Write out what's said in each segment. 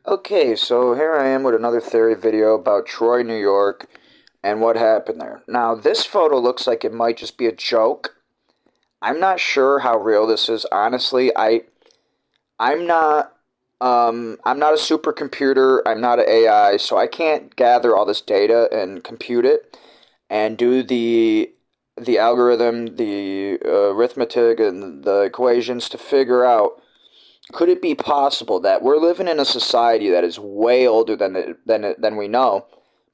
Okay, so here I am with another theory video about Troy, New York, and what happened there. Now, this photo looks like it might just be a joke. I'm not sure how real this is. Honestly, I'm not I'm not a supercomputer. I'm not an AI, so I can't gather all this data and compute it and do the algorithm, the arithmetic, and the equations to figure out, could it be possible that we're living in a society that is way older than we know,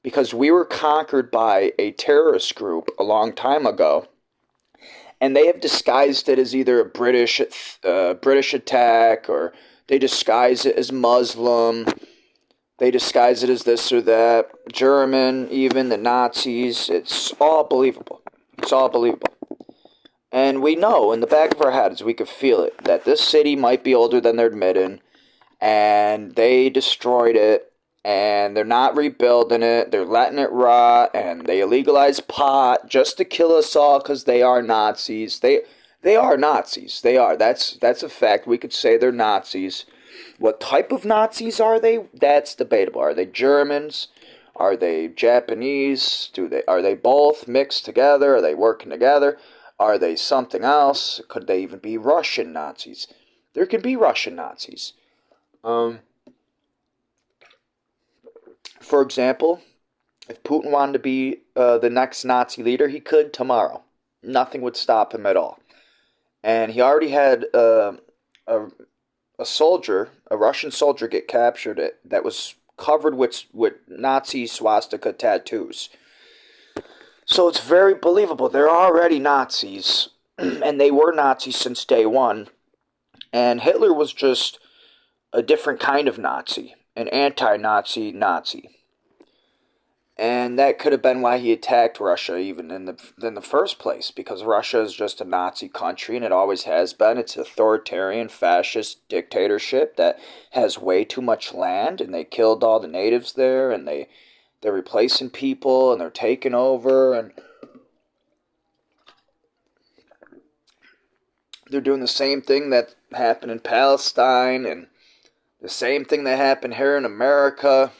because we were conquered by a terrorist group a long time ago, and they have disguised it as either a British attack, or they disguise it as Muslim, they disguise it as this or that, German, even the Nazis. It's all believable. It's all believable. And we know in the back of our heads, we could feel it, that this city might be older than they're admitting, and they destroyed it, and they're not rebuilding it, they're letting it rot, and they illegalize pot just to kill us all because they are Nazis. They are Nazis. They are. That's a fact. We could say they're Nazis. What type of Nazis are they? That's debatable. Are they Germans? Are they Japanese? Are they both mixed together? Are they working together? Are they something else? Could they even be Russian Nazis? There could be Russian Nazis. Um, for example, if Putin wanted to be the next Nazi leader, he could tomorrow. Nothing would stop him at all. And he already had a, a soldier, a Russian soldier, get captured that was covered with Nazi swastika tattoos. So it's very believable. They're already Nazis, and they were Nazis since day one. And Hitler was just a different kind of Nazi, an anti-Nazi Nazi. And that could have been why he attacked Russia even in the first place, because Russia is just a Nazi country, and it always has been. It's an authoritarian, fascist dictatorship that has way too much land, and they killed all the natives there, and they're replacing people, and they're taking over, and they're doing the same thing that happened in Palestine, and the same thing that happened here in America.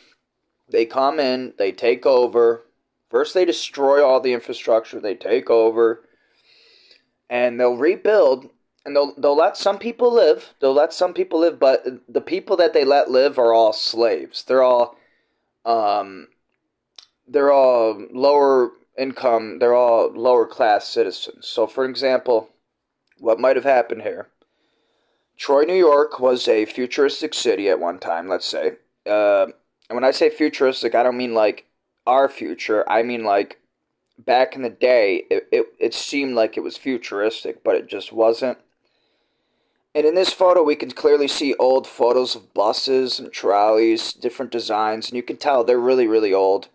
They come in, they take over. First, they destroy all the infrastructure. They take over, and they'll rebuild, and they'll let some people live. They'll let some people live, but the people that they let live are all slaves. Um, they're all lower income. They're all lower class citizens. So, for example, what might have happened here? Troy, New York was a futuristic city at one time. Let's say. And when I say futuristic, I don't mean like our future. I mean like back in the day, it seemed like it was futuristic, but it just wasn't. And in this photo, we can clearly see old photos of buses and trolleys, different designs, and you can tell they're really, really old.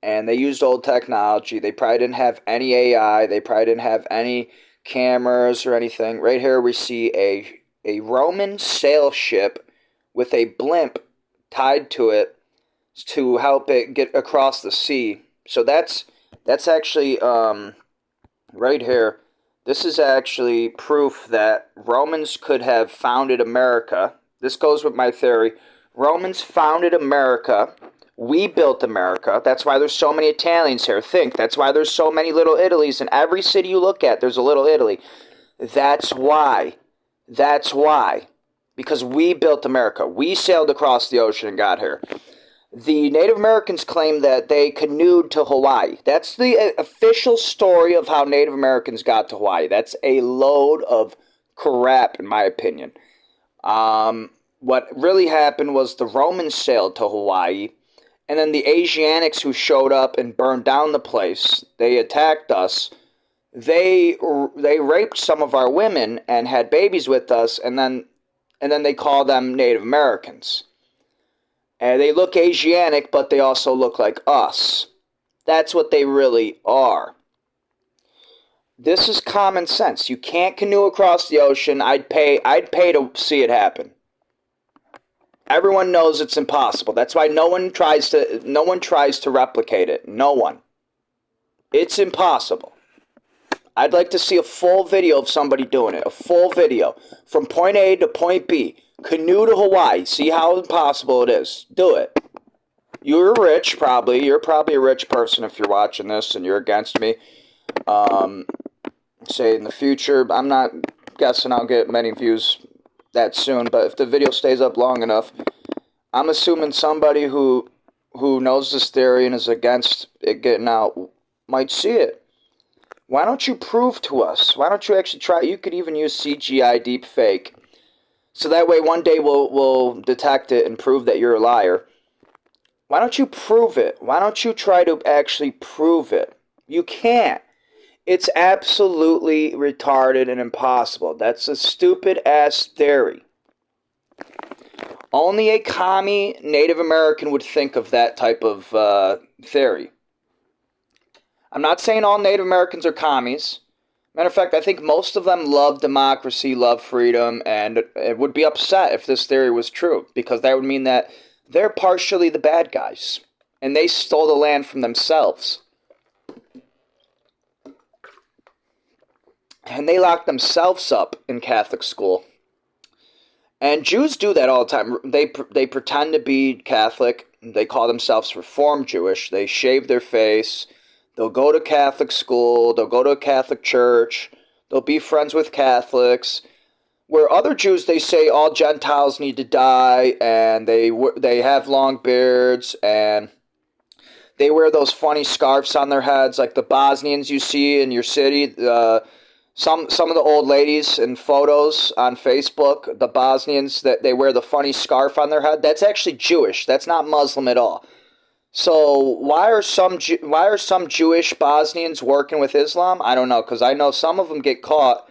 And they used old technology. They probably didn't have any AI. They probably didn't have any cameras or anything. Right here, we see a Roman sail ship with a blimp tied to it to help it get across the sea. So that's actually right here. This is actually proof that Romans could have founded America. This goes with my theory. Romans founded America. We built America. That's why there's so many Italians here. Think. That's why there's so many little Italies. In every city you look at, there's a little Italy. That's why. That's why. Because we built America. We sailed across the ocean and got here. The Native Americans claim that they canoed to Hawaii. That's the official story of how Native Americans got to Hawaii. That's a load of crap, in my opinion. What really happened was the Romans sailed to Hawaii, and then the Asiatics who showed up and burned down the place, they attacked us. They raped some of our women and had babies with us, and then they call them Native Americans. And they look Asiatic, but they also look like us. That's what they really are. This is common sense. You can't canoe across the ocean. I'd pay to see it happen. Everyone knows it's impossible. That's why no one tries to replicate it. No one. It's impossible. I'd like to see a full video of somebody doing it. A full video. From point A to point B. Canoe to Hawaii. See how impossible it is. Do it. You're rich, probably. You're probably a rich person if you're watching this and you're against me. Say in the future, I'm not guessing I'll get many views that soon, but if the video stays up long enough, I'm assuming somebody who knows this theory and is against it getting out might see it. Why don't you prove to us? Why don't you actually try? You could even use CGI deepfake, so that way one day we'll detect it and prove that you're a liar. Why don't you prove it? Why don't you try to actually prove it? You can't. It's absolutely retarded and impossible. That's a stupid-ass theory. Only a commie Native American would think of that type of theory. I'm not saying all Native Americans are commies. Matter of fact, I think most of them love democracy, love freedom, and would be upset if this theory was true, because that would mean that they're partially the bad guys, and they stole the land from themselves. And they locked themselves up in Catholic school. And Jews do that all the time. They pretend to be Catholic. They call themselves Reformed Jewish. They shave their face. They'll go to Catholic school. They'll go to a Catholic church. They'll be friends with Catholics. Where other Jews, they say all Gentiles need to die, and they have long beards, and they wear those funny scarves on their heads, like the Bosnians you see in your city. Some of the old ladies in photos on Facebook, the Bosnians, that they wear the funny scarf on their head. That's actually Jewish. That's not Muslim at all. So why are some Jewish Bosnians working with Islam? I don't know, because I know some of them get caught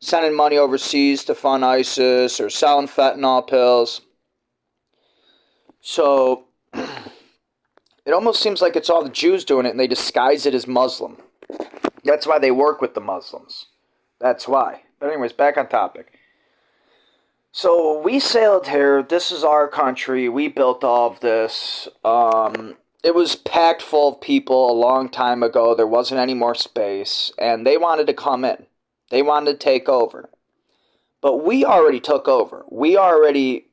sending money overseas to fund ISIS or selling fentanyl pills. So it almost seems like it's all the Jews doing it, and they disguise it as Muslim. That's why they work with the Muslims. That's why. But anyways, back on topic. So we sailed here. This is our country. We built all of this. It was packed full of people a long time ago. There wasn't any more space. And they wanted to come in. They wanted to take over. But we already took over. We already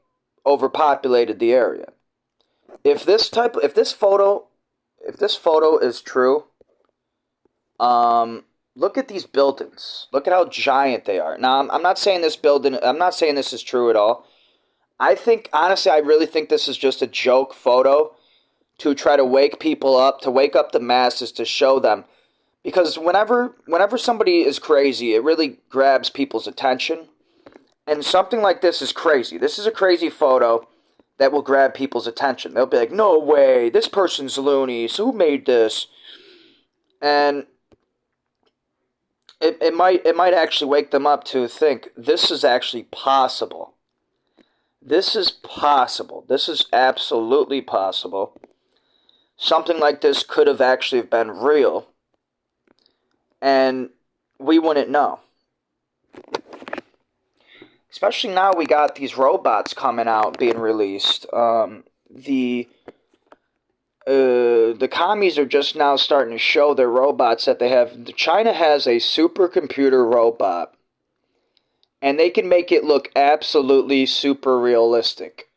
overpopulated the area. If this photo is true, look at these buildings. Look at how giant they are. Now, I'm not saying this is true at all. Honestly, I really think this is just a joke photo to try to wake people up, to wake up the masses, to show them. Because whenever somebody is crazy, it really grabs people's attention. And something like this is crazy. This is a crazy photo that will grab people's attention. They'll be like, no way, this person's loony, so who made this? And it might actually wake them up to think, this is actually possible. This is possible. This is absolutely possible. Something like this could have actually been real. And we wouldn't know. Especially now we got these robots coming out, being released. The commies are just now starting to show their robots that they have. China has a supercomputer robot, and they can make it look absolutely super realistic.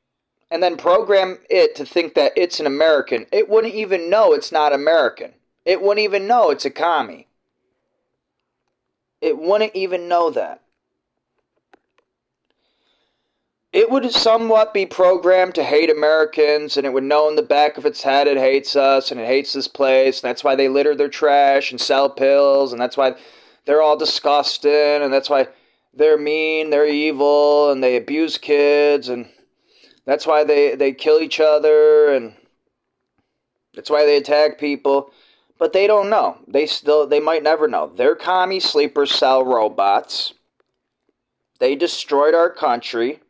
And then program it to think that it's an American. It wouldn't even know it's not American. It wouldn't even know it's a commie. It wouldn't even know that. It would somewhat be programmed to hate Americans, and it would know in the back of its head it hates us, and it hates this place, and that's why they litter their trash and sell pills, and that's why they're all disgusting, and that's why they're mean, they're evil, and they abuse kids, and that's why they kill each other, and that's why they attack people. But they don't know. They might never know. Their commie sleeper cell robots. They destroyed our country.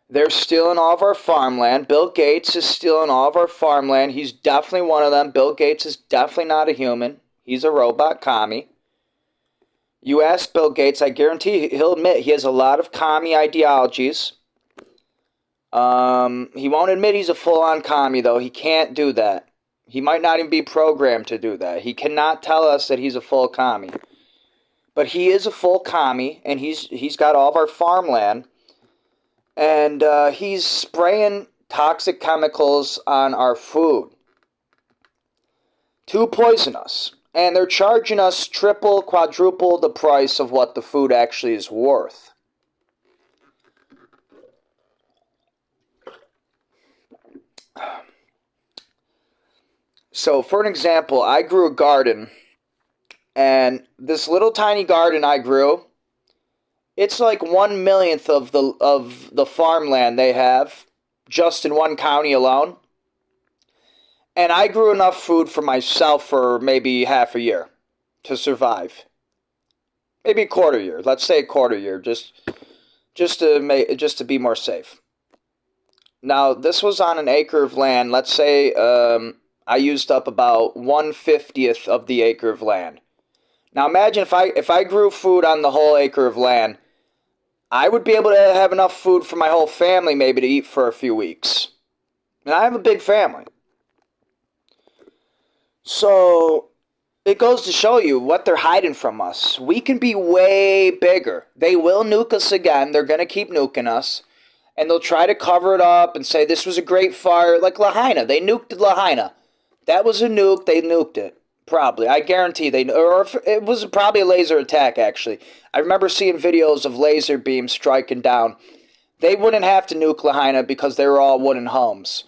They're stealing all of our farmland. Bill Gates is stealing all of our farmland. He's definitely one of them. Bill Gates is definitely not a human. He's a robot commie. You ask Bill Gates, I guarantee he'll admit he has a lot of commie ideologies. He won't admit he's a full-on commie, though. He can't do that. He might not even be programmed to do that. He cannot tell us that he's a full commie. but he is a full commie, and he's got all of our farmland, and he's spraying toxic chemicals on our food to poison us. And they're charging us triple, quadruple the price of what the food actually is worth. So, for an example, I grew a garden, and this little tiny garden I grew, it's like 1/1,000,000th of the farmland they have, just in one county alone. And I grew enough food for myself for maybe half a year to survive. Maybe a quarter year. Let's say a quarter year, just to be more safe. Now, this was on an acre of land. Let's say I used up about 1/50th of the acre of land. Now, imagine if I grew food on the whole acre of land, I would be able to have enough food for my whole family maybe to eat for a few weeks. And I have a big family. So, it goes to show you what they're hiding from us. We can be way bigger. They will nuke us again. They're going to keep nuking us. And they'll try to cover it up and say this was a great fire. Like Lahaina. They nuked Lahaina. That was a nuke. They nuked it. Probably. I guarantee they... Or it was probably a laser attack, actually. I remember seeing videos of laser beams striking down. They wouldn't have to nuke Lahaina because they were all wooden homes.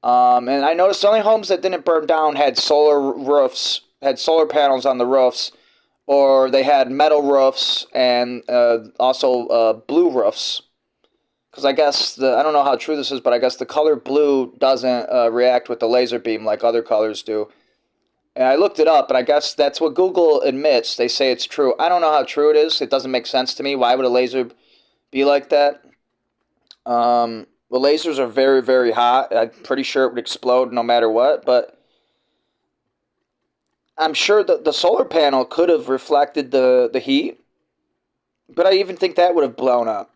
And I noticed the only homes that didn't burn down had solar roofs, had solar panels on the roofs, or they had metal roofs and also blue roofs. Because I guess, I don't know how true this is, but I guess the color blue doesn't react with the laser beam like other colors do. And I looked it up, and I guess that's what Google admits. They say it's true. I don't know how true it is. It doesn't make sense to me. Why would a laser be like that? The lasers are very, very hot. I'm pretty sure it would explode no matter what, but I'm sure that the solar panel could have reflected the heat, but I even think that would have blown up.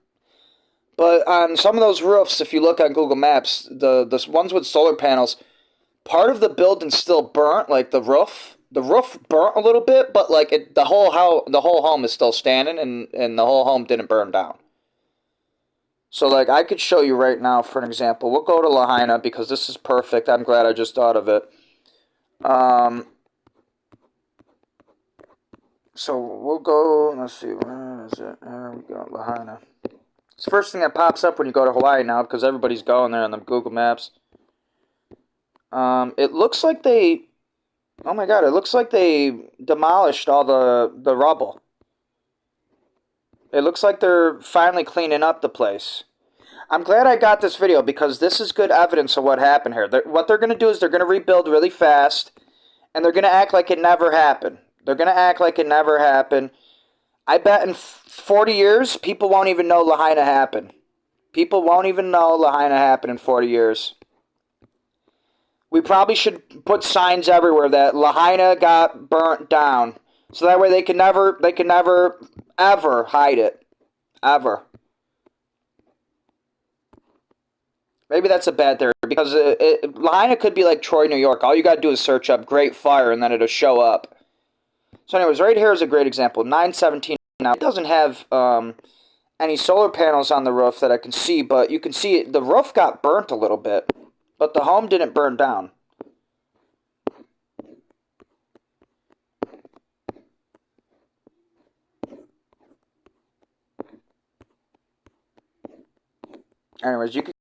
But on some of those roofs, if you look on Google Maps, the ones with solar panels, part of the building still burnt, like the roof. The roof burnt a little bit, but like the whole home is still standing, and the whole home didn't burn down. So, like, I could show you right now, for an example. We'll go to Lahaina, because this is perfect. I'm glad I just thought of it. So, we'll go, let's see, where is it? There we go, Lahaina. It's the first thing that pops up when you go to Hawaii now, because everybody's going there on the Google Maps. It looks like they, oh my god, it looks like they demolished all the rubble. It looks like they're finally cleaning up the place. I'm glad I got this video because this is good evidence of what happened here. What they're going to do is they're going to rebuild really fast, and they're going to act like it never happened. They're going to act like it never happened. I bet in 40 years, people won't even know Lahaina happened. People won't even know Lahaina happened in 40 years. We probably should put signs everywhere that Lahaina got burnt down. So that way they can never, ever hide it. Ever. Maybe that's a bad theory, because Lahaina could be like Troy, New York. All you gotta do is search up Great Fire, and then it'll show up. So anyways, right here is a great example. 917. Now, it doesn't have any solar panels on the roof that I can see, but you can see the roof got burnt a little bit, but the home didn't burn down. Anyways, you can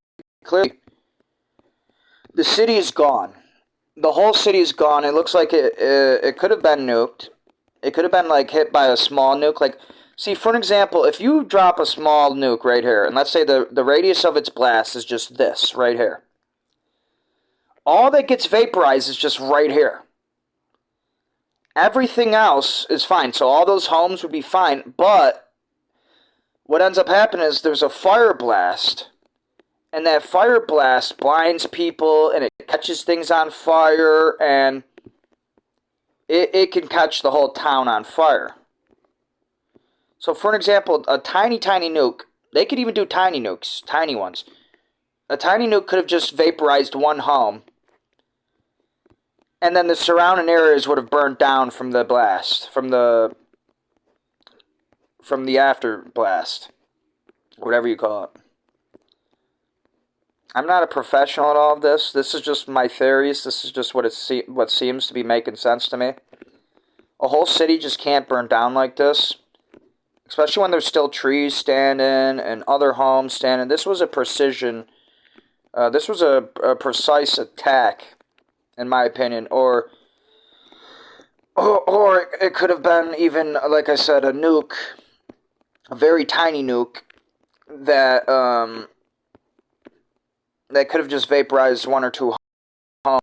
clearly, the city is gone. The whole city is gone. It looks like it could have been nuked. It could have been like hit by a small nuke. Like, see, for an example, if you drop a small nuke right here, and let's say the radius of its blast is just this right here, all that gets vaporized is just right here. Everything else is fine. So all those homes would be fine. But what ends up happening is there's a fire blast. And that fire blast blinds people, and it catches things on fire, and it can catch the whole town on fire. So for an example, a tiny, tiny nuke, they could even do tiny nukes, tiny ones. A tiny nuke could have just vaporized one home, and then the surrounding areas would have burned down from the blast, from the from the after blast, whatever you call it. I'm not a professional at all of this. This is just my theories. This is just what seems to be making sense to me. A whole city just can't burn down like this, especially when there's still trees standing and other homes standing. This was a precision. This was a precise attack, in my opinion, or it could have been even, like I said, a nuke, a very tiny nuke that that could have just vaporized one or two homes.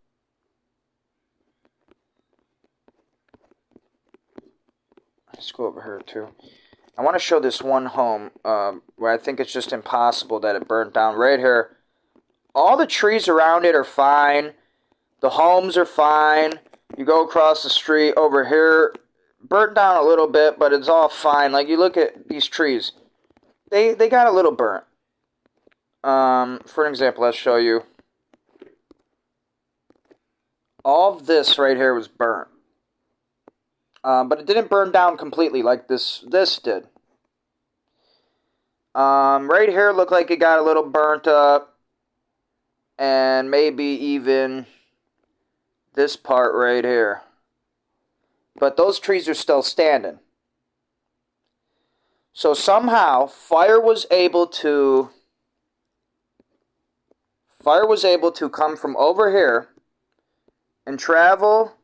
Let's go over here too. I want to show this one home where I think it's just impossible that it burnt down. Right here, all the trees around it are fine. The homes are fine. You go across the street over here, burnt down a little bit, but it's all fine. Like, you look at these trees, they got a little burnt. For an example, let's show you. All of this right here was burnt. But it didn't burn down completely like this did. Right here looked like it got a little burnt up. And maybe even this part right here. But those trees are still standing. So somehow, fire was able to come from over here and travel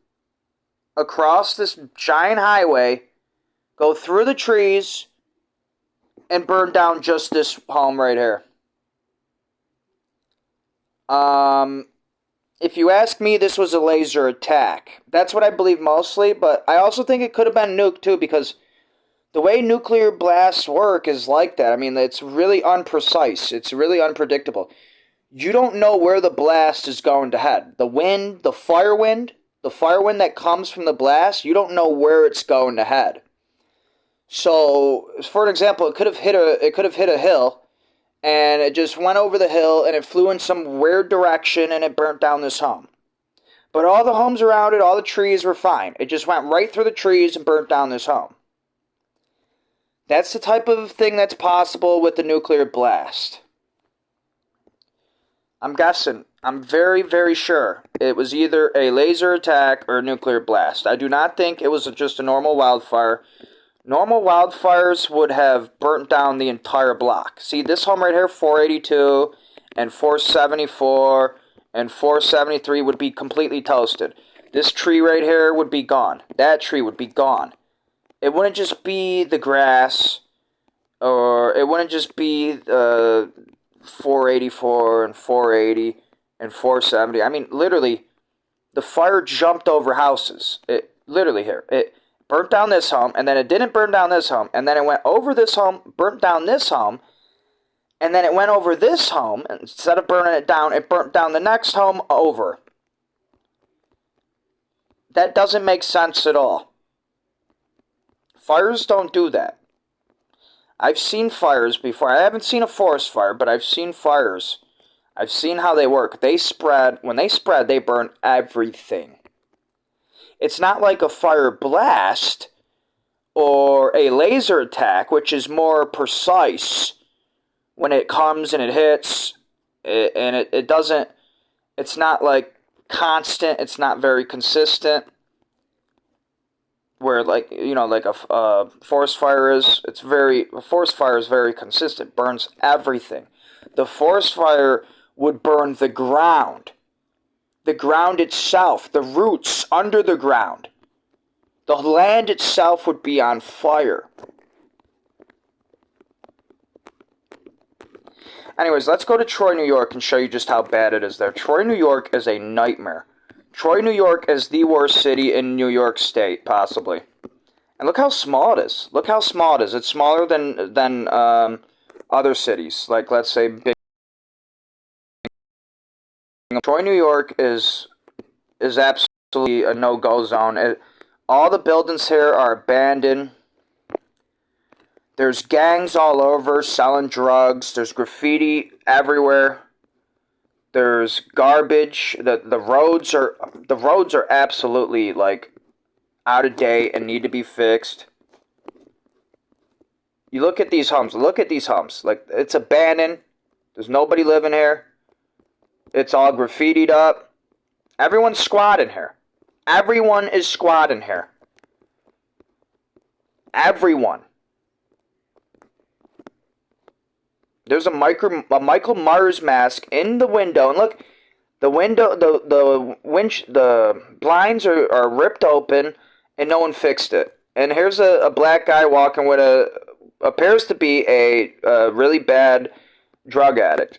across this giant highway, go through the trees, and burn down just this home right here. If you ask me, this was a laser attack. That's what I believe mostly, but I also think it could have been nuked too, because the way nuclear blasts work is like that. I mean, it's really unprecise. It's really unpredictable. You don't know where the blast is going to head. The wind, the fire wind that comes from the blast, you don't know where it's going to head. So, for an example, it could have hit a hill, and it just went over the hill, and it flew in some weird direction, and it burnt down this home. But all the homes around it, all the trees were fine. It just went right through the trees and burnt down this home. That's the type of thing that's possible with the nuclear blast. I'm guessing. I'm very, very sure it was either a laser attack or a nuclear blast. I do not think it was just a normal wildfire. Normal wildfires would have burnt down the entire block. See, this home right here, 482 and 474 and 473 would be completely toasted. This tree right here would be gone. That tree would be gone. It wouldn't just be the grass, or it wouldn't just be 484 and 480 and 470. I mean, literally, the fire jumped over houses. It burnt down this home, and then it didn't burn down this home, and then it went over this home, burnt down this home, and then it went over this home. And instead of burning it down, it burnt down the next home over. That doesn't make sense at all. Fires don't do that. I've seen fires before. I haven't seen a forest fire, but I've seen fires. I've seen how they work. They spread. When they spread, they burn everything. It's not like a fire blast or a laser attack, which is more precise when it comes and it hits, and it doesn't. It's not like constant. It's not very consistent. Where, like, you know, like a forest fire is, a forest fire is very consistent, burns everything. The forest fire would burn the ground itself, the roots under the ground. The land itself would be on fire. Anyways, let's go to Troy, New York and show you just how bad it is there. Troy, New York is a nightmare. Troy, New York is the worst city in New York State, possibly. And look how small it is. Look how small it is. It's smaller than other cities. Like, let's say, Troy, New York is absolutely a no-go zone. All the buildings here are abandoned. There's gangs all over selling drugs. There's graffiti everywhere. There's garbage. The roads are absolutely, like, out of date and need to be fixed. You look at these homes. Look at these homes. Like, it's abandoned. There's nobody living here. It's all graffitied up. Everyone's squatting here. Everyone is squatting here. Everyone. There's a Michael Myers mask in the window, and look, the window, the blinds are ripped open, and no one fixed it. And here's a black guy walking with appears to be a really bad drug addict.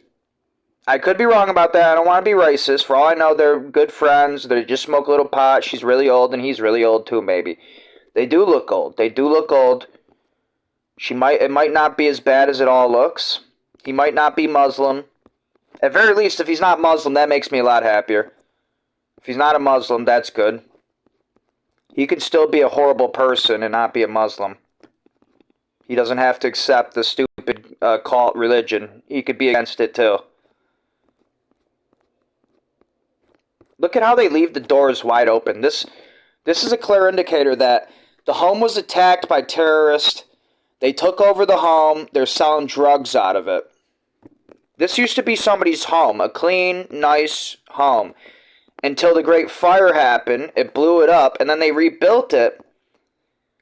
I could be wrong about that. I don't want to be racist. For all I know, they're good friends. They just smoke a little pot. She's really old, and he's really old too, maybe. They do look old. They do look old. It might not be as bad as it all looks. He might not be Muslim. At very least, if he's not Muslim, that makes me a lot happier. If he's not a Muslim, that's good. He could still be a horrible person and not be a Muslim. He doesn't have to accept the stupid cult religion. He could be against it too. Look at how they leave the doors wide open. This is a clear indicator that the home was attacked by terrorists. They took over the home. They're selling drugs out of it. This used to be somebody's home, a clean, nice home. Until the Great Fire happened, it blew it up, and then they rebuilt it.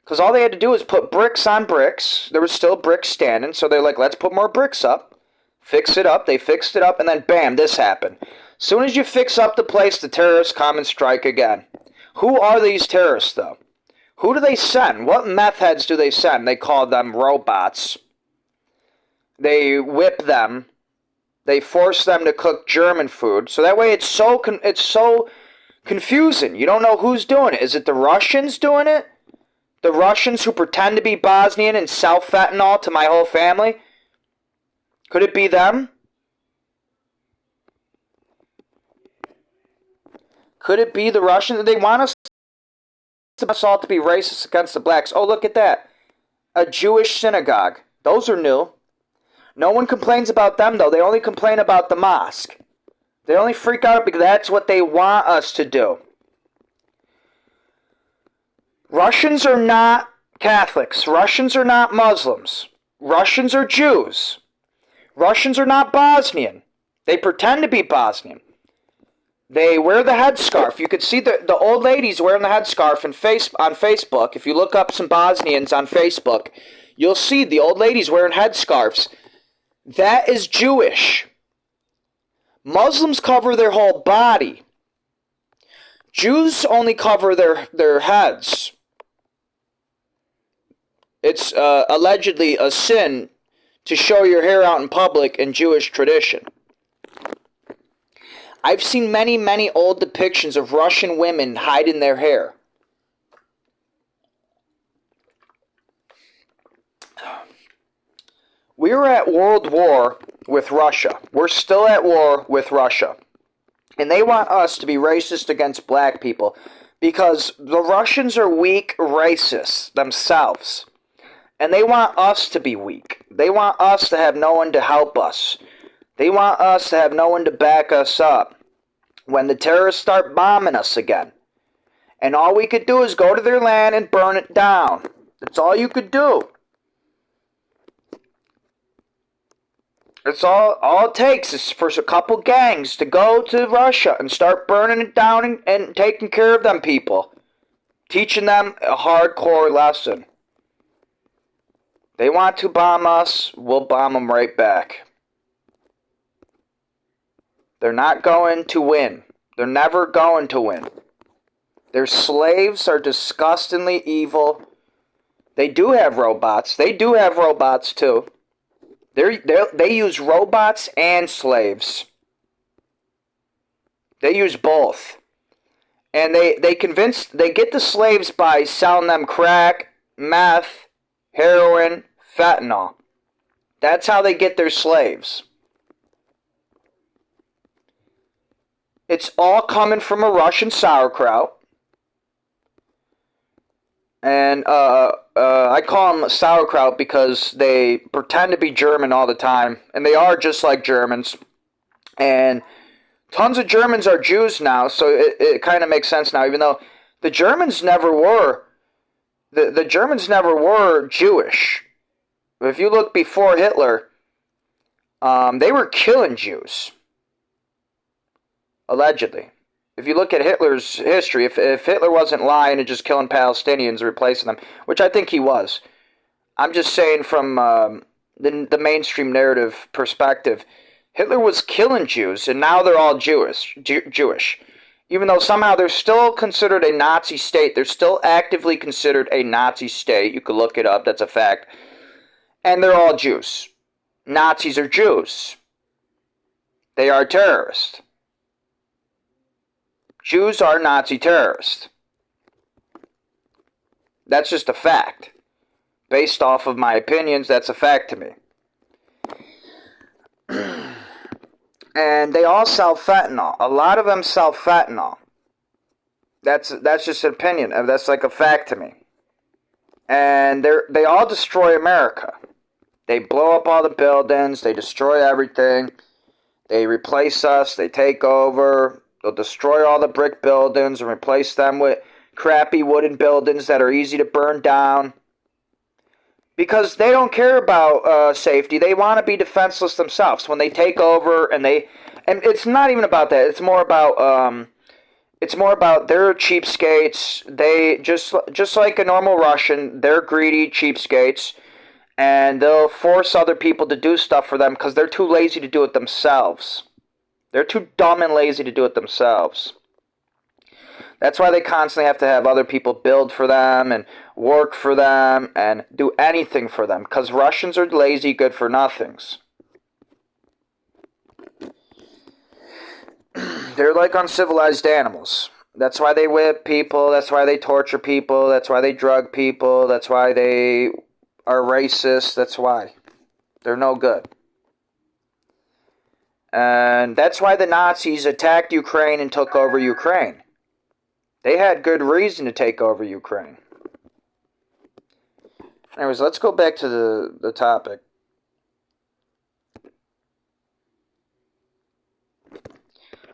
Because all they had to do was put bricks on bricks. There was still bricks standing, so they're like, let's put more bricks up. Fix it up. They fixed it up, and then bam, this happened. As soon as you fix up the place, the terrorists come and strike again. Who are these terrorists, though? Who do they send? What meth heads do they send? They call them robots. They whip them. They force them to cook German food. So that way it's so confusing. You don't know who's doing it. Is it the Russians doing it? The Russians who pretend to be Bosnian and sell fentanyl to my whole family? Could it be them? Could it be the Russians? They want us all to be racist against the blacks. Oh, look at that. A Jewish synagogue. Those are new. No one complains about them, though. They only complain about the mosque. They only freak out because that's what they want us to do. Russians are not Catholics. Russians are not Muslims. Russians are Jews. Russians are not Bosnian. They pretend to be Bosnian. They wear the headscarf. You could see the old ladies wearing the headscarf on Facebook. If you look up some Bosnians on Facebook, you'll see the old ladies wearing headscarves. That is Jewish. Muslims cover their whole body. Jews only cover their heads. It's allegedly a sin to show your hair out in public in Jewish tradition. I've seen many, many old depictions of Russian women hiding their hair. We were at world war with Russia. We're still at war with Russia. And they want us to be racist against black people because the Russians are weak racists themselves. And they want us to be weak. They want us to have no one to help us. They want us to have no one to back us up when the terrorists start bombing us again. And all we could do is go to their land and burn it down. That's all you could do. It's all it takes is for a couple gangs to go to Russia and start burning it down and taking care of them people. Teaching them a hardcore lesson. They want to bomb us, we'll bomb them right back. They're not going to win. They're never going to win. Their slaves are disgustingly evil. They do have robots. They do have robots too. They use robots and slaves. They use both. And they get the slaves by selling them crack, meth, heroin, fentanyl. That's how they get their slaves. It's all coming from a Russian sauerkraut. And I call them sauerkraut because they pretend to be German all the time. And they are just like Germans. And tons of Germans are Jews now, so it kind of makes sense now, even though the Germans never were. The Germans never were Jewish. If you look before Hitler, they were killing Jews, allegedly. If you look at Hitler's history, if Hitler wasn't lying and just killing Palestinians and replacing them, which I think he was, I'm just saying from the mainstream narrative perspective, Hitler was killing Jews, and now they're all Jewish. Even though somehow they're still considered a Nazi state, they're still actively considered a Nazi state. You could look it up, that's a fact. And they're all Jews. Nazis are Jews. They are terrorists. Jews are Nazi terrorists. That's just a fact. Based off of my opinions, that's a fact to me. And they all sell fentanyl. A lot of them sell fentanyl. That's just an opinion. That's like a fact to me. And they all destroy America. They blow up all the buildings. They destroy everything. They replace us. They take over. They'll destroy all the brick buildings and replace them with crappy wooden buildings that are easy to burn down. Because they don't care about safety. They want to be defenseless themselves. When they take over and it's not even about that. It's more about they're cheapskates. They just like a normal Russian, they're greedy cheapskates, and they'll force other people to do stuff for them because they're too lazy to do it themselves. They're too dumb and lazy to do it themselves. That's why they constantly have to have other people build for them and work for them and do anything for them. Because Russians are lazy, good for nothings. They're like uncivilized animals. That's why they whip people. That's why they torture people. That's why they drug people. That's why they are racist. That's why. They're no good. And that's why the Nazis attacked Ukraine and took over Ukraine. They had good reason to take over Ukraine. Anyways, let's go back to the topic.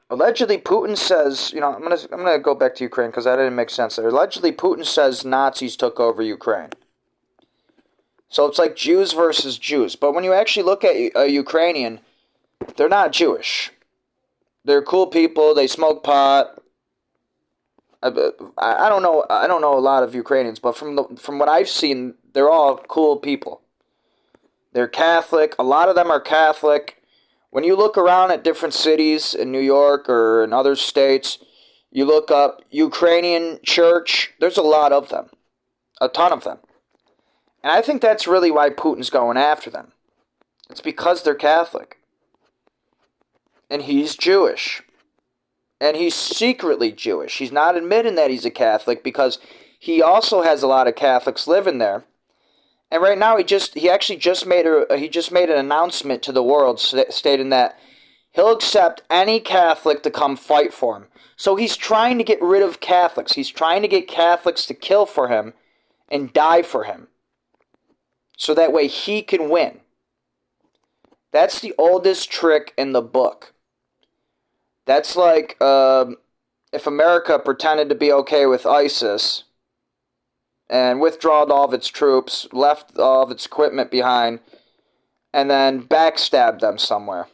Allegedly, Putin says, I'm gonna go back to Ukraine because that didn't make sense there. Allegedly, Putin says Nazis took over Ukraine. So it's like Jews versus Jews. But when you actually look at a Ukrainian, they're not Jewish. They're cool people. They smoke pot. I don't know a lot of Ukrainians, but from what I've seen, they're all cool people. They're Catholic. A lot of them are Catholic. When you look around at different cities in New York or in other states, you look up Ukrainian church, there's a lot of them. A ton of them. And I think that's really why Putin's going after them. It's because they're Catholic. And he's Jewish. And he's secretly Jewish. He's not admitting that he's a Catholic because he also has a lot of Catholics living there. And right now he actually just made an announcement to the world stating that he'll accept any Catholic to come fight for him. So he's trying to get rid of Catholics. He's trying to get Catholics to kill for him and die for him. So that way he can win. That's the oldest trick in the book. That's like if America pretended to be okay with ISIS and withdrawed all of its troops, left all of its equipment behind, and then backstabbed them somewhere.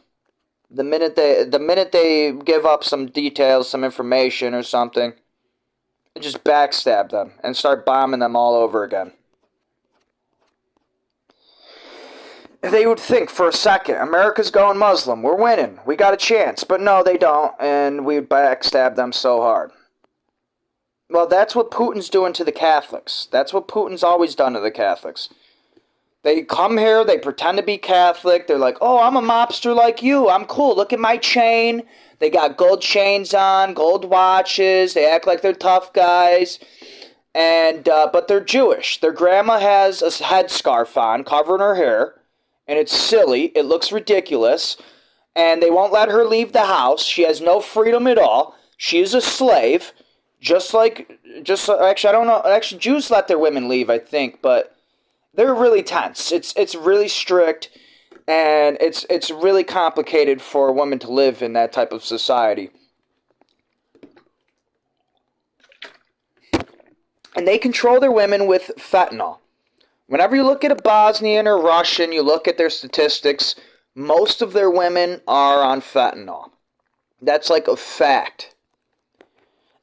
The minute they give up some details, some information or something, they just backstab them and start bombing them all over again. They would think for a second, America's going Muslim, we're winning, we got a chance. But no, they don't, and we backstab them so hard. Well, that's what Putin's doing to the Catholics. That's what Putin's always done to the Catholics. They come here, they pretend to be Catholic, they're like, oh, I'm a mobster like you, I'm cool, look at my chain. They got gold chains on, gold watches, they act like they're tough guys. And but they're Jewish. Their grandma has a headscarf on, covering her hair. And it's silly, it looks ridiculous, and they won't let her leave the house. She has no freedom at all. She is a slave, actually, I don't know, actually, Jews let their women leave, I think, but they're really tense. It's really strict, and it's really complicated for a woman to live in that type of society. And they control their women with fentanyl. Whenever you look at a Bosnian or Russian, you look at their statistics, most of their women are on fentanyl. That's like a fact.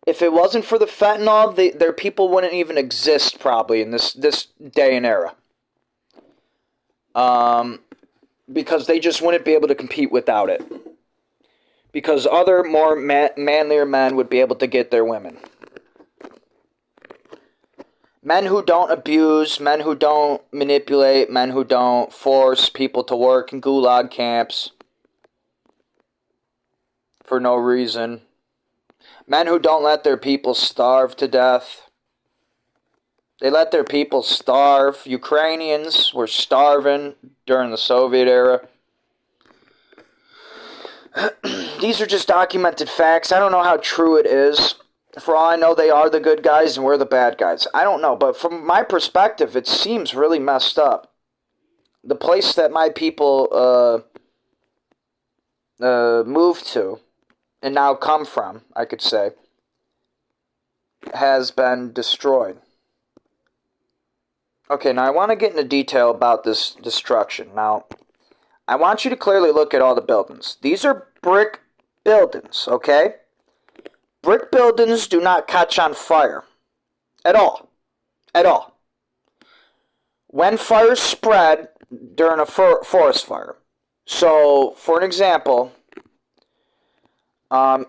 If it wasn't for the fentanyl, their people wouldn't even exist probably in this day and era. Because they just wouldn't be able to compete without it. Because other more manlier men would be able to get their women. Men who don't abuse, men who don't manipulate, men who don't force people to work in gulag camps for no reason. Men who don't let their people starve to death. They let their people starve. Ukrainians were starving during the Soviet era. These are just documented facts. I don't know how true it is. For all I know, they are the good guys and we're the bad guys. I don't know, but from my perspective, it seems really messed up. The place that my people moved to, and now come from, I could say, has been destroyed. Okay, now I want to get into detail about this destruction. Now, I want you to clearly look at all the buildings. These are brick buildings, okay? Brick buildings do not catch on fire. At all. At all. When fires spread during a forest fire. So, for an example,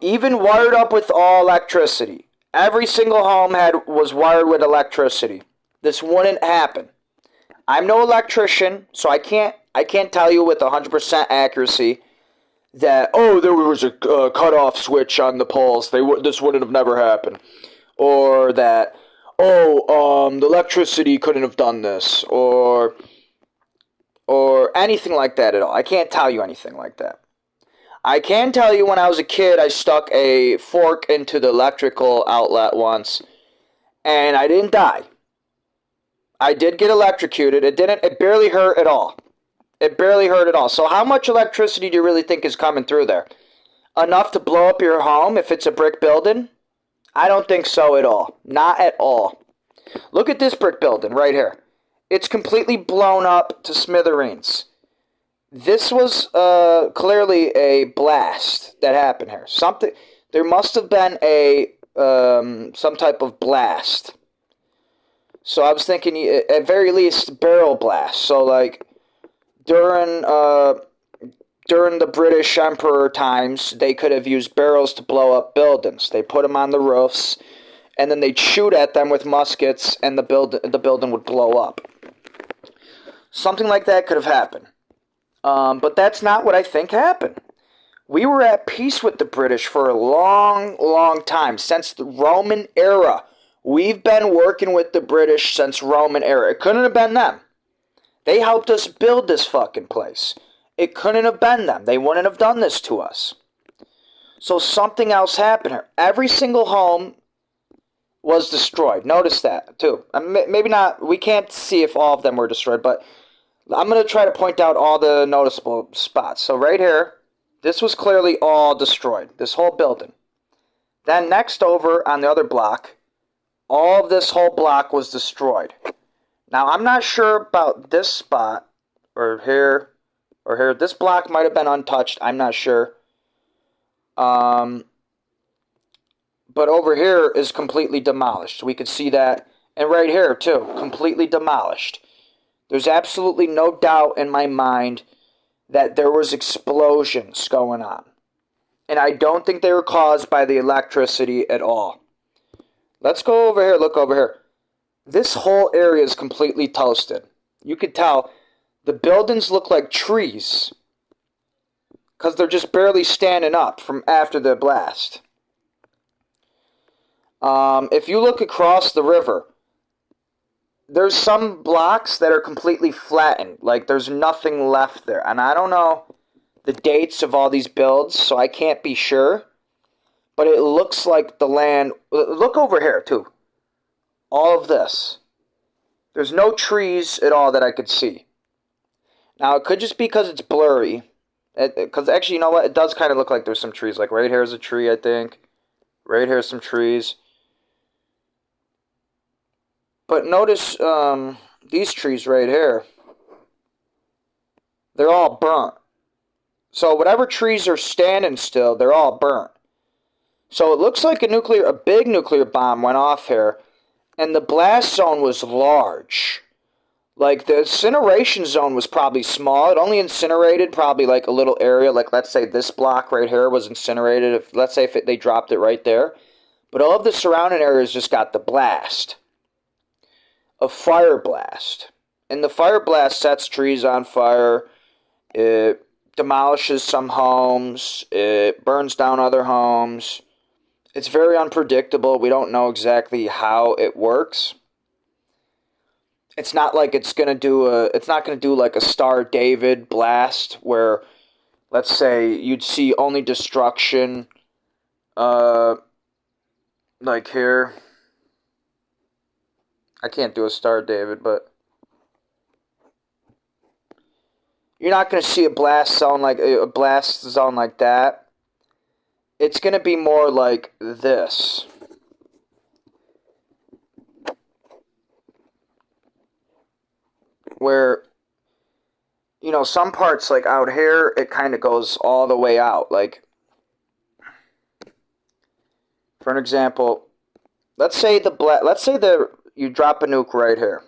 even wired up with all electricity. Every single home was wired with electricity. This wouldn't happen. I'm no electrician, so I can't tell you with 100% accuracy that, oh, there was a cutoff switch on the poles. This wouldn't have never happened. Or that, the electricity couldn't have done this. Or anything like that at all. I can't tell you anything like that. I can tell you when I was a kid, I stuck a fork into the electrical outlet once, and I didn't die. I did get electrocuted. It barely hurt at all. It barely hurt at all. So how much electricity do you really think is coming through there? Enough to blow up your home if it's a brick building? I don't think so at all. Not at all. Look at this brick building right here. It's completely blown up to smithereens. This was clearly a blast that happened here. There must have been some type of blast. So I was thinking, at very least, barrel blast. So like during the British Emperor times, they could have used barrels to blow up buildings. They put them on the roofs, and then they'd shoot at them with muskets, and the building would blow up. Something like that could have happened. But that's not what I think happened. We were at peace with the British for a long, long time, since the Roman era. We've been working with the British since Roman era. It couldn't have been them. They helped us build this fucking place. It couldn't have been them. They wouldn't have done this to us. So something else happened here. Every single home was destroyed. Notice that, too. Maybe not, we can't see if all of them were destroyed, but I'm going to try to point out all the noticeable spots. So right here, this was clearly all destroyed. This whole building. Then next over on the other block, all of this whole block was destroyed. Now, I'm not sure about this spot, or here, or here. This block might have been untouched. I'm not sure. But over here is completely demolished. We could see that. And right here, too, completely demolished. There's absolutely no doubt in my mind that there was explosions going on. And I don't think they were caused by the electricity at all. Let's go over here. Look over here. This whole area is completely toasted. You could tell the buildings look like trees because they're just barely standing up from after the blast. If you look across the river, there's some blocks that are completely flattened. Like there's nothing left there. And I don't know the dates of all these builds, so I can't be sure. But it looks like the land... Look over here, too. All of this. There's no trees at all that I could see. Now, it could just be because it's blurry. Because actually, you know what? It does kind of look like there's some trees. Like right here is a tree, I think. Right here is some trees. But notice these trees right here, they're all burnt. So whatever trees are standing still, they're all burnt. So it looks like a big nuclear bomb went off here, and the blast zone was large. Like, the incineration zone was probably small. It only incinerated probably like a little area. Like, let's say this block right here was incinerated. Let's say they dropped it right there. But all of the surrounding areas just got the blast. A fire blast. And the fire blast sets trees on fire. It demolishes some homes. It burns down other homes. It's very unpredictable. We don't know exactly how it works. It's not like it's not going to do like a Star David blast where, let's say, you'd see only destruction, like here. I can't do a Star David, but you're not going to see a blast zone like that. It's going to be more like this. Where, some parts, like out here, it kind of goes all the way out. Like, for an example, let's say you drop a nuke right here,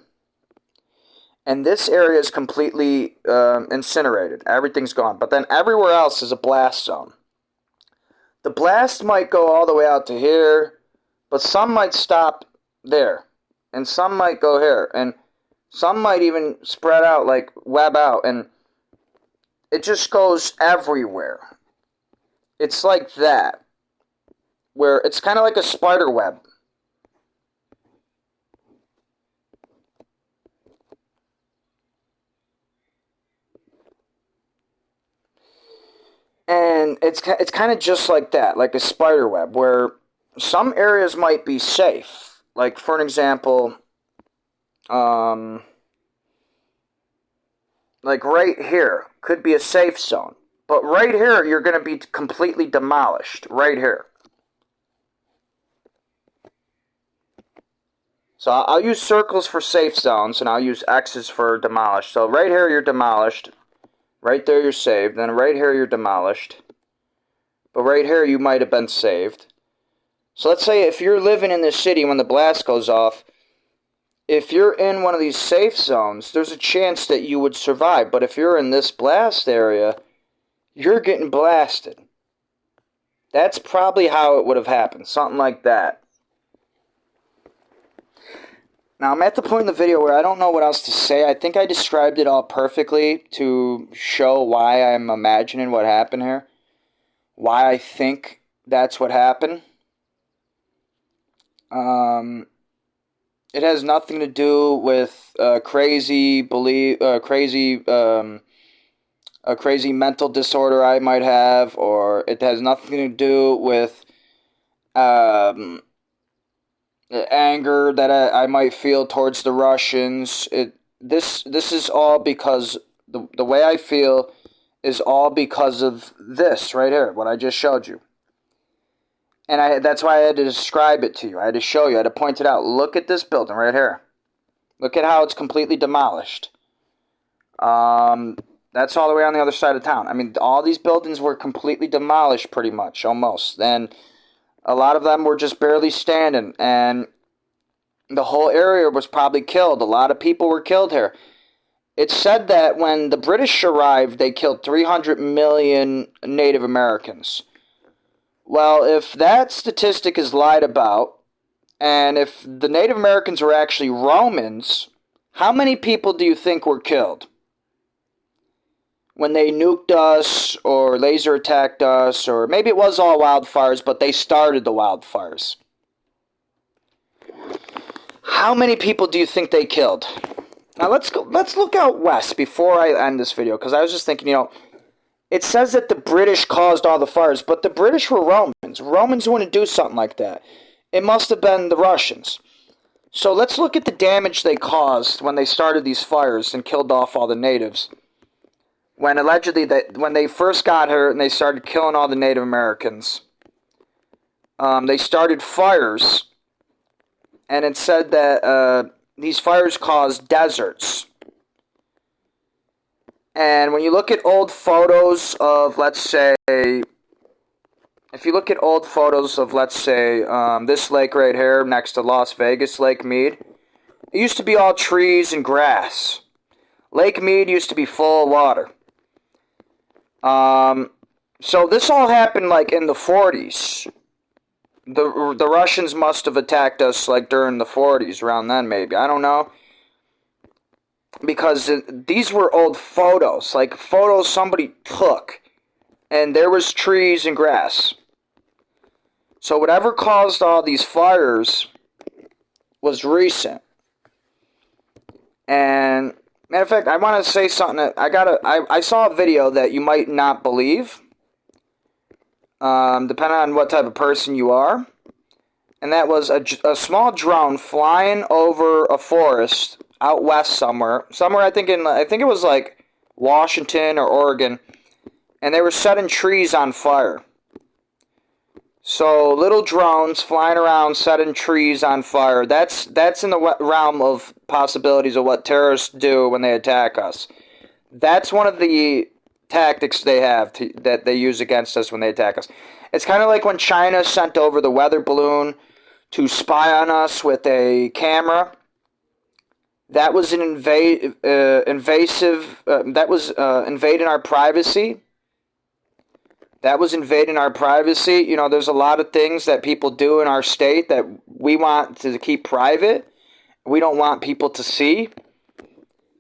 and this area is completely incinerated. Everything's gone, but then everywhere else is a blast zone. The blast might go all the way out to here, but some might stop there, and some might go here, and some might even spread out, like web out, and it just goes everywhere. It's like that, where it's kind of like a spider web. And it's kind of just like that, like a spider web, where some areas might be safe. Like, for an example, like right here could be a safe zone. But right here, you're going to be completely demolished. Right here. So I'll use circles for safe zones, and I'll use X's for demolished. So right here, you're demolished. Right there, you're saved. Then right here, you're demolished. But right here, you might have been saved. So let's say if you're living in this city when the blast goes off, if you're in one of these safe zones, there's a chance that you would survive. But if you're in this blast area, you're getting blasted. That's probably how it would have happened. Something like that. Now, I'm at the point in the video where I don't know what else to say. I think I described it all perfectly to show why I'm imagining what happened here. Why I think that's what happened. It has nothing to do with a crazy mental disorder I might have, or it has nothing to do with anger that I might feel towards the Russians. This is all because the way I feel is all because of this right here, what I just showed you. And that's why I had to describe it to you. I had to show you. I had to point it out. Look at this building right here. Look at how it's completely demolished. That's all the way on the other side of town. I mean, all these buildings were completely demolished pretty much, almost. And a lot of them were just barely standing. And the whole area was probably killed. A lot of people were killed here. It's said that when the British arrived, they killed 300 million Native Americans. Well, if that statistic is lied about, and if the Native Americans were actually Romans, how many people do you think were killed? When they nuked us, or laser attacked us, or maybe it was all wildfires, but they started the wildfires. How many people do you think they killed? Now let's look out west before I end this video, because I was just thinking, it says that the British caused all the fires, but the British were Romans. Romans wouldn't do something like that. It must have been the Russians. So let's look at the damage they caused when they started these fires and killed off all the natives. When allegedly, when they first got here and they started killing all the Native Americans, they started fires, and it said that these fires cause deserts. And when you look at old photos of, let's say, if you look at old photos of, let's say, this lake right here next to Las Vegas, Lake Mead, it used to be all trees and grass. Lake Mead used to be full of water. So this all happened like in the 40s. The Russians must have attacked us like during the 40s, around then maybe. I don't know. Because these were old photos, like photos somebody took. And there was trees and grass. So whatever caused all these fires was recent. And matter of fact, I want to say something that I saw a video that you might not believe, depending on what type of person you are. And that was a small drone flying over a forest out west somewhere. I think it was like Washington or Oregon. And they were setting trees on fire. So little drones flying around setting trees on fire. That's in the realm of possibilities of what terrorists do when they attack us. That's one of the tactics they have that they use against us when they attack us. It's kind of like when China sent over the weather balloon to spy on us with a camera. That was an invasive. That was invading our privacy. That was invading our privacy. You know, there's a lot of things that people do in our state that we want to keep private. We don't want people to see.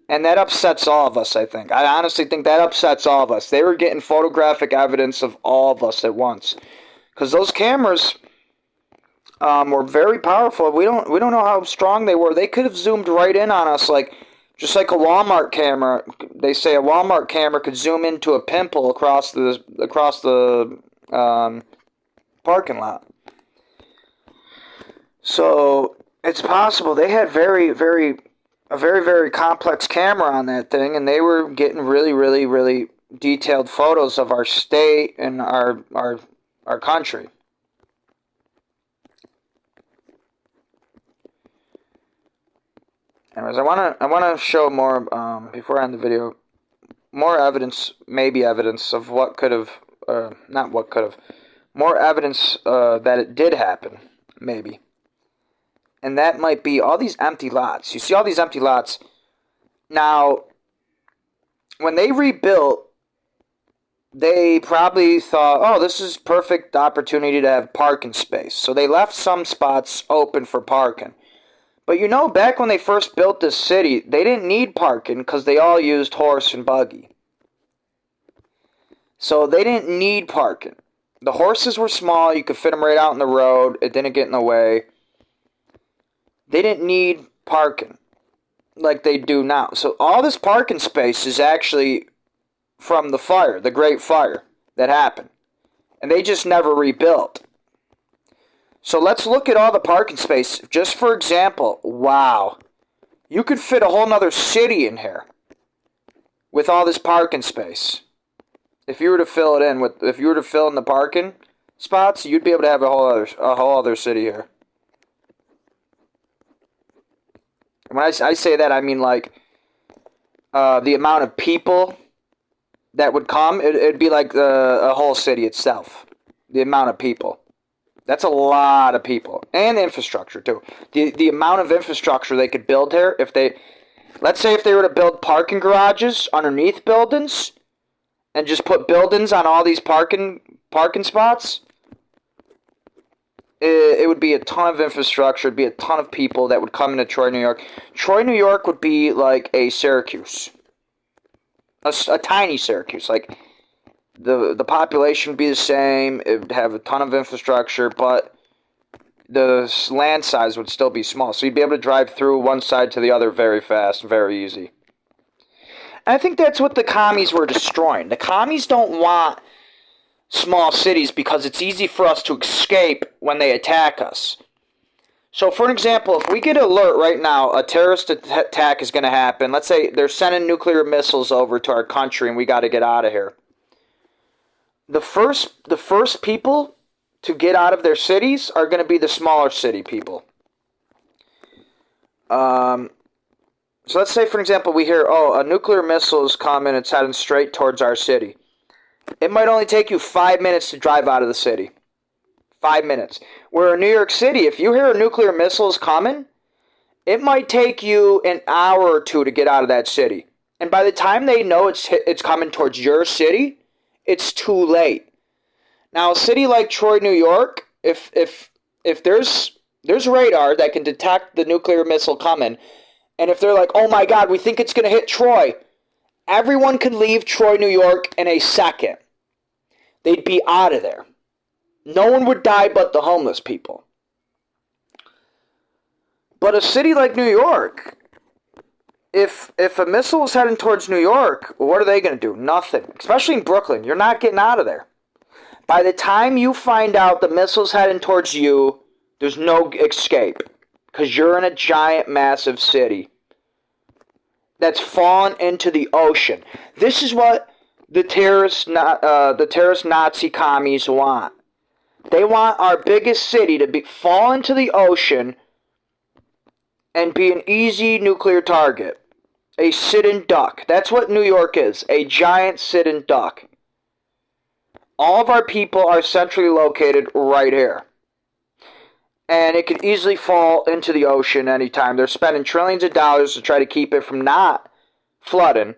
And that upsets all of us, I think. I honestly think that upsets all of us. They were getting photographic evidence of all of us at once. Because those cameras were very powerful. We don't know how strong they were. They could have zoomed right in on us, just like a Walmart camera. They say a Walmart camera could zoom into a pimple across the parking lot. So it's possible they had a very, very complex camera on that thing, and they were getting really, really, really detailed photos of our state and our country. Anyways, I want to show more before I end the video. More evidence, maybe evidence of what could have, not what could have, more evidence that it did happen, maybe. And that might be all these empty lots. You see all these empty lots. Now, when they rebuilt, they probably thought, oh, this is perfect opportunity to have parking space. So they left some spots open for parking. But you know, back when they first built this city, they didn't need parking because they all used horse and buggy. So they didn't need parking. The horses were small, you could fit them right out in the road, it didn't get in the way. They didn't need parking like they do now. So all this parking space is actually from the fire, the Great Fire that happened. And they just never rebuilt. So let's look at all the parking space. Just for example, wow. You could fit a whole nother city in here with all this parking space. If you were to fill it in if you were to fill in the parking spots, you'd be able to have a whole other city here. When I say that, I mean like the amount of people that would come. It'd be like a whole city itself. The amount of people. That's a lot of people. And infrastructure, too. The amount of infrastructure they could build here, let's say if they were to build parking garages underneath buildings, and just put buildings on all these parking spots, it would be a ton of infrastructure. It'd be a ton of people that would come into Troy, New York. Troy, New York would be like a Syracuse. A tiny Syracuse, like... The population would be the same. It would have a ton of infrastructure, but the land size would still be small. So you'd be able to drive through one side to the other very fast and very easy. And I think that's what the commies were destroying. The commies don't want small cities because it's easy for us to escape when they attack us. So for an example, if we get an alert right now, a terrorist attack is going to happen. Let's say they're sending nuclear missiles over to our country and we got to get out of here. The first people to get out of their cities are going to be the smaller city people. Um, so let's say, for example, we hear, oh, a nuclear missile is coming, it's heading straight towards our city. It might only take you 5 minutes to drive out of the city. 5 minutes. Where in New York City, if you hear a nuclear missile is coming, it might take you an hour or two to get out of that city. And by the time they know it's coming towards your city, it's too late. Now, a city like Troy, New York, if there's radar that can detect the nuclear missile coming, and if they're like, oh my God, we think it's going to hit Troy, everyone could leave Troy, New York in a second. They'd be out of there. No one would die but the homeless people. But a city like New York, if a missile is heading towards New York, what are they going to do? Nothing. Especially in Brooklyn. You're not getting out of there. By the time you find out the missile's heading towards you, there's no escape. Because you're in a giant, massive city that's fallen into the ocean. This is what the terrorist Nazi commies want. They want our biggest city to fall into the ocean and be an easy nuclear target. A sitting duck. That's what New York is. A giant sitting duck. All of our people are centrally located right here. And it could easily fall into the ocean anytime. They're spending trillions of dollars to try to keep it from not flooding.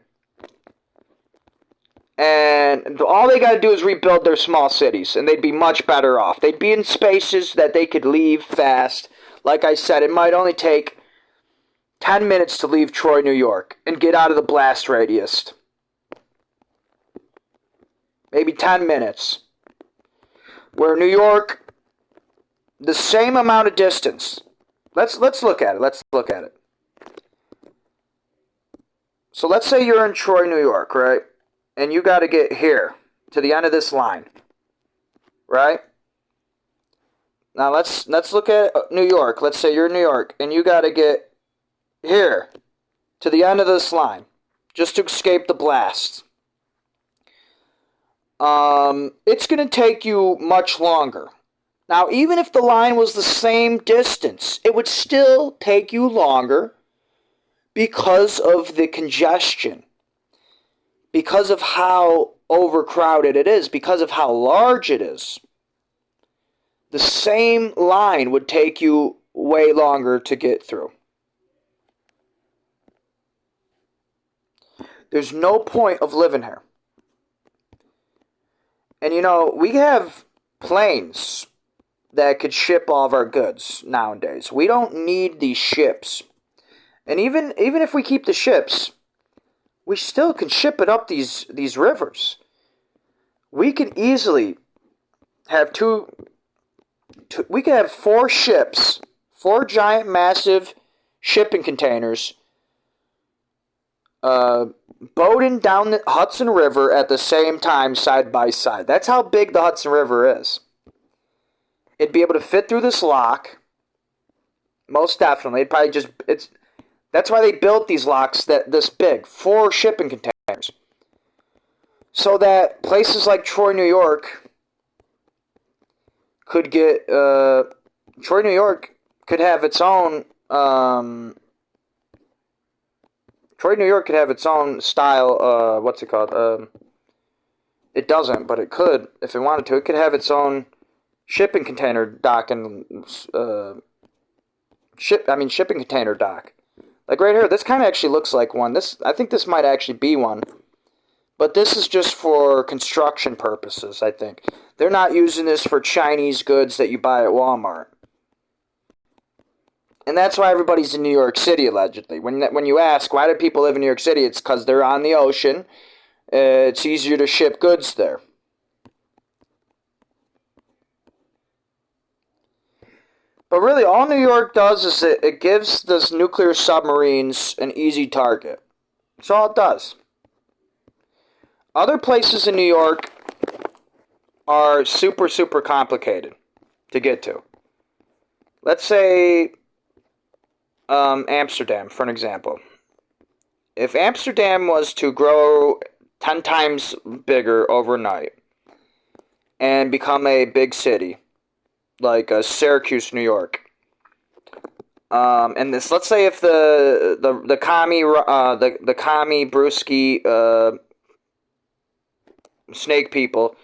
And all they got to do is rebuild their small cities, and they'd be much better off. They'd be in spaces that they could leave fast. Like I said, it might only take 10 minutes to leave Troy, New York, and get out of the blast radius. Maybe 10 minutes. Where New York, the same amount of distance. Let's look at it. So let's say you're in Troy, New York, right? And you got to get here, to the end of this line. Right? Now let's look at New York. Let's say you're in New York, and you got to get here, to the end of this line, just to escape the blast. It's going to take you much longer. Now, even if the line was the same distance, it would still take you longer because of the congestion, because of how overcrowded it is, because of how large it is. The same line would take you way longer to get through. There's no point of living here. And we have planes that could ship all of our goods nowadays. We don't need these ships. And even if we keep the ships, we still can ship it up these rivers. We can easily have we could have 4 ships, 4 giant, massive shipping containers, boating down the Hudson River at the same time, side by side. That's how big the Hudson River is. It'd be able to fit through this lock. Most definitely. That's why they built these locks this big. 4 shipping containers. So that places like Troy, New York could get... Troy, New York could have its own... Troy, New York could have its own style... what's it called? It doesn't, but it could, if it wanted to. It could have its own shipping container dock and... shipping container dock. Like right here, this kind of actually looks like one. I think this might actually be one. But this is just for construction purposes, I think. They're not using this for Chinese goods that you buy at Walmart. And that's why everybody's in New York City, allegedly. When you ask, why do people live in New York City? It's because they're on the ocean. It's easier to ship goods there. But really, all New York does is it gives those nuclear submarines an easy target. That's all it does. Other places in New York are super, super complicated to get to. Let's say Amsterdam, for an example. If Amsterdam was to grow 10 times bigger overnight and become a big city, like Syracuse, New York, And this, let's say if the commie brewski snake people,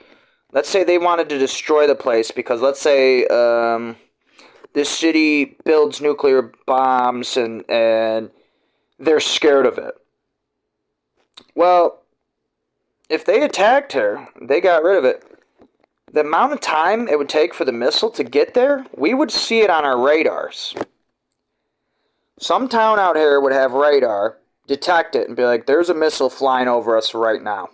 let's say they wanted to destroy the place because let's say this city builds nuclear bombs and they're scared of it. Well, if they attacked her, they got rid of it. The amount of time it would take for the missile to get there, we would see it on our radars. Some town out here would have radar, detect it, and be like, there's a missile flying over us right now.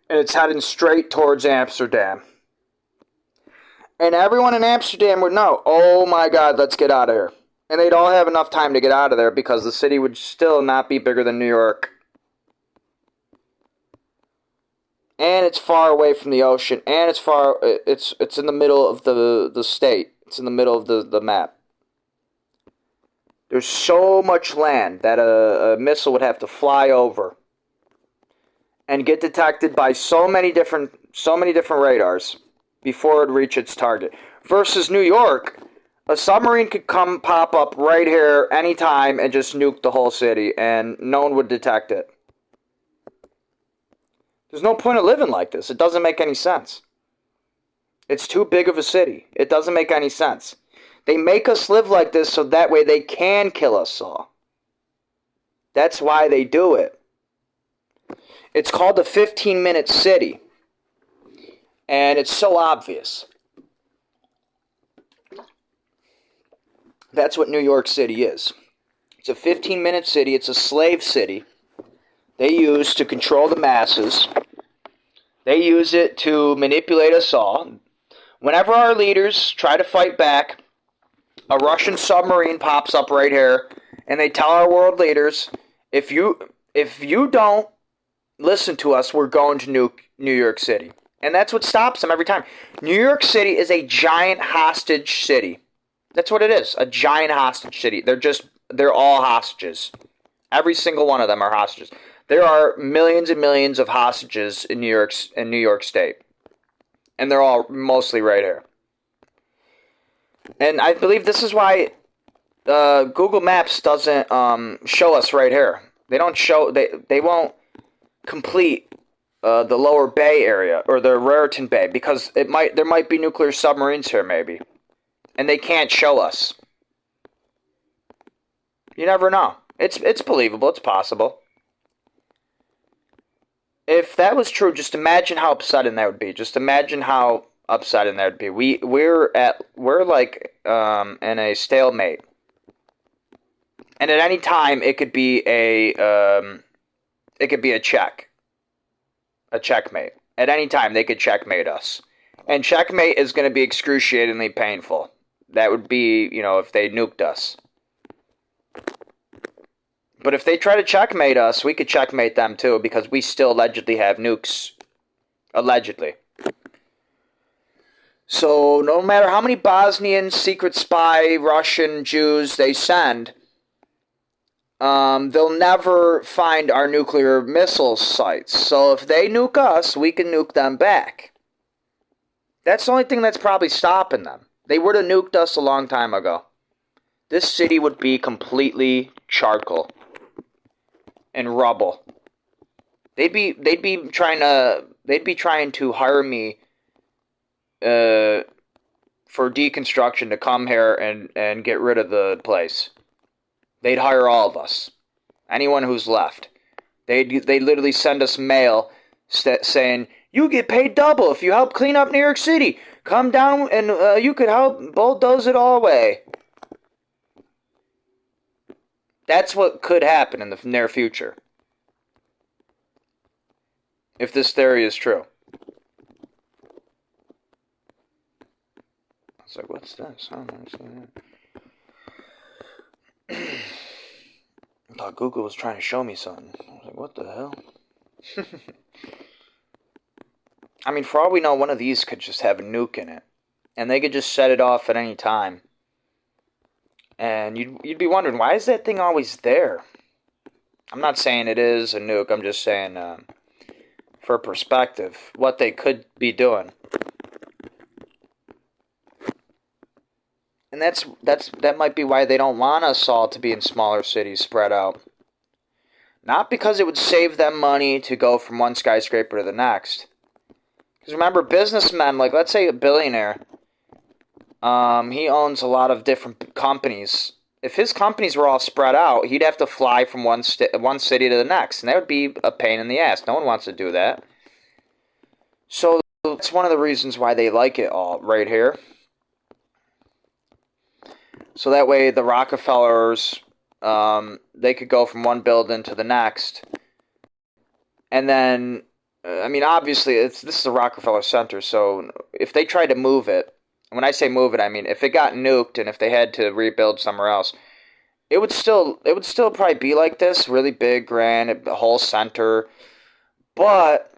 And it's heading straight towards Amsterdam. And everyone in Amsterdam would know, oh my God, let's get out of here. And they'd all have enough time to get out of there because the city would still not be bigger than New York. And it's far away from the ocean, and it's in the middle of the state. It's in the middle of the map. There's so much land that a missile would have to fly over and get detected by so many different radars before it would reach its target. Versus New York, a submarine could come pop up right here anytime and just nuke the whole city, and no one would detect it. There's no point of living like this. It doesn't make any sense. It's too big of a city. It doesn't make any sense. They make us live like this so that way they can kill us all. That's why they do it. It's called the 15-minute city. And it's so obvious. That's what New York City is. It's a 15-minute city. It's a slave city. They use to control the masses. They use it to manipulate us all. Whenever our leaders try to fight back, a Russian submarine pops up right here, and they tell our world leaders, if you don't listen to us, we're going to nuke New York City. And that's what stops them every time. New York City is a giant hostage city. That's what it is, a giant hostage city. They're all hostages. Every single one of them are hostages. There are millions and millions of hostages in New York State. And they're all mostly right here. And I believe this is why Google Maps doesn't show us right here. They won't complete the Lower Bay area or the Raritan Bay because there might be nuclear submarines here maybe. And they can't show us. You never know. It's believable, it's possible. If that was true, just imagine how upsetting that would be. Just imagine how upsetting that would be. We're like in a stalemate, and at any time it could be a checkmate. At any time they could checkmate us, and checkmate is going to be excruciatingly painful. That would be, if they nuked us. But if they try to checkmate us, we could checkmate them too, because we still allegedly have nukes. Allegedly. So, no matter how many Bosnian secret spy Russian Jews they send, they'll never find our nuclear missile sites. So if they nuke us, we can nuke them back. That's the only thing that's probably stopping them. They would have nuked us a long time ago. This city would be completely charcoal and rubble. They'd be trying to hire me for deconstruction to come here and get rid of the place. They'd hire all of us. Anyone who's left. They literally send us mail saying, you get paid double if you help clean up New York City. Come down and you could help bulldoze it all away. That's what could happen in the near future. If this theory is true. I was like, what's this? I don't understand that. I thought Google was trying to show me something. I was like, what the hell? I mean, for all we know, one of these could just have a nuke in it. And they could just set it off at any time. And you'd be wondering, why is that thing always there? I'm not saying it is a nuke. I'm just saying, for perspective, what they could be doing. And that might be why they don't want us all to be in smaller cities spread out. Not because it would save them money to go from one skyscraper to the next. Because remember, businessmen, like let's say a billionaire, he owns a lot of different companies. If his companies were all spread out, he'd have to fly from one city to the next, and that would be a pain in the ass. No one wants to do that. So that's one of the reasons why they like it all right here. So that way the Rockefellers, they could go from one building to the next. And then, obviously, this is a Rockefeller Center, so if they tried to move it, when I say move it, I mean if it got nuked and if they had to rebuild somewhere else, it would still probably be like this, really big, grand, the whole center, but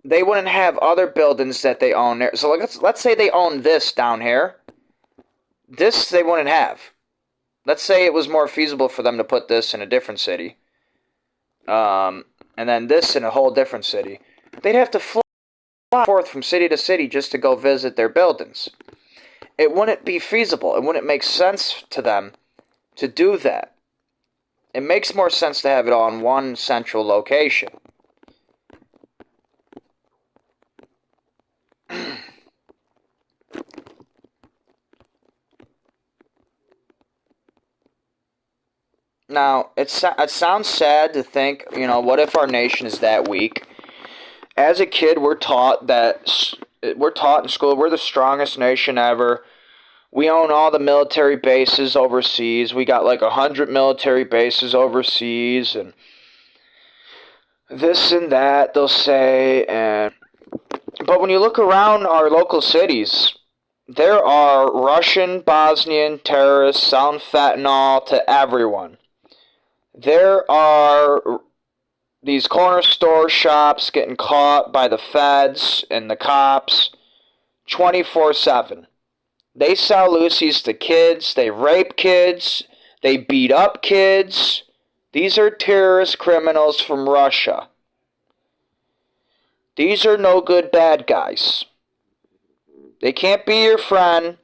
they wouldn't have other buildings that they own there. So let's say they own this down here. This they wouldn't have. Let's say it was more feasible for them to put this in a different city, and then this in a whole different city. They'd have to fly forth from city to city just to go visit their buildings. It wouldn't be feasible. It wouldn't make sense to them to do that. It makes more sense to have it all in one central location. Now, it sounds sad to think, what if our nation is that weak? As a kid, we're taught in school we're the strongest nation ever. We own all the military bases overseas. We got like 100 military bases overseas, and this and that, they'll say. But when you look around our local cities, there are Russian, Bosnian terrorists selling fentanyl to everyone. There are these corner store shops getting caught by the feds and the cops 24/7. They sell loosies to kids, they rape kids, they beat up kids. These are terrorist criminals from Russia. These are no good bad guys. They can't be your friend.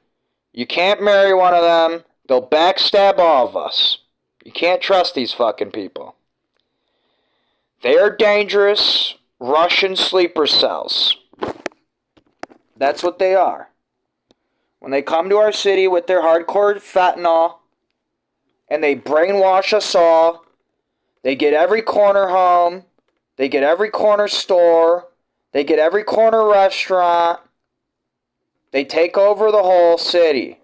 You can't marry one of them. They'll backstab all of us. You can't trust these fucking people. They are dangerous Russian sleeper cells. That's what they are. When they come to our city with their hardcore fentanyl and they brainwash us all, they get every corner home, they get every corner store, they get every corner restaurant, they take over the whole city.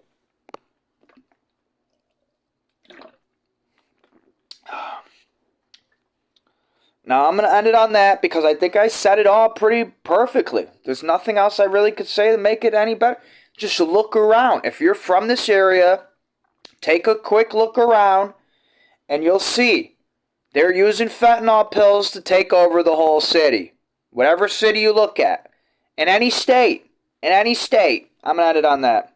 Now, I'm going to end it on that because I think I said it all pretty perfectly. There's nothing else I really could say to make it any better. Just look around. If you're from this area, take a quick look around and you'll see they're using fentanyl pills to take over the whole city. Whatever city you look at. In any state. I'm going to end it on that.